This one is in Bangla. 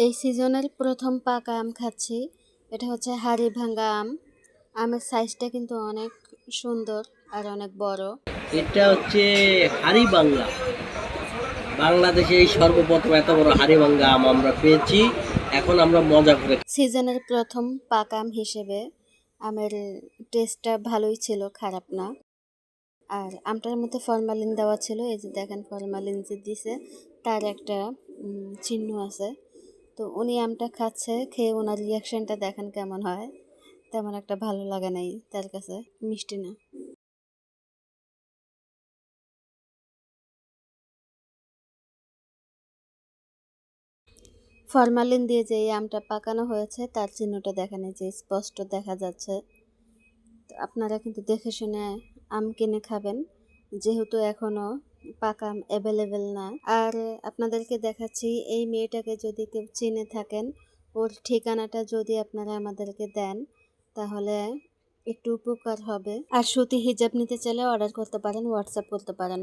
এই সিজনের প্রথম পাকা আম খাচ্ছি। এটা হচ্ছে হাড়ি ভাঙ্গা আম। আমের সাইজটা কিন্তু অনেক সুন্দর আর অনেক বড়। এটা হচ্ছে হাড়িভাঙ্গা। বাংলাদেশে এই সর্বপ্রথম এত বড় হাড়িভাঙ্গা আম আমরা পেয়েছি। এখন আমরা মজা করে সিজনের প্রথম পাকা আম হিসেবে আমের টেস্টটা ভালোই ছিল, খারাপ না। আর আমটার মধ্যে ফরমালিন দেওয়া ছিল, এই যে দেখেন ফরমালিন যে দিছে তার একটা চিহ্ন আছে। তো উনি আমটা খাচ্ছে, খেয়ে ওনার রিয়াকশনটা দেখেন কেমন হয়। তেমন একটা ভালো লাগে নাই তার কাছে, মিষ্টি না। ফরমালিন দিয়ে যে এই আমটা পাকানো হয়েছে তার চিহ্নটা দেখেন, এই যে স্পষ্ট দেখা যাচ্ছে। তো আপনারা কিন্তু দেখে শুনে আম কিনে খাবেন, যেহেতু এখনো পাকা আম অ্যাভেলেবেল না। আর আপনাদেরকে দেখাচ্ছি, এই মেয়েটাকে যদি কেউ চিনে থাকেন, ওর ঠিকানাটা যদি আপনারা আমাদেরকে দেন তাহলে একটু উপকার হবে। আর সুতি হিজাব নিতে চাইলে অর্ডার করতে পারেন, হোয়াটসঅ্যাপ করতে পারেন।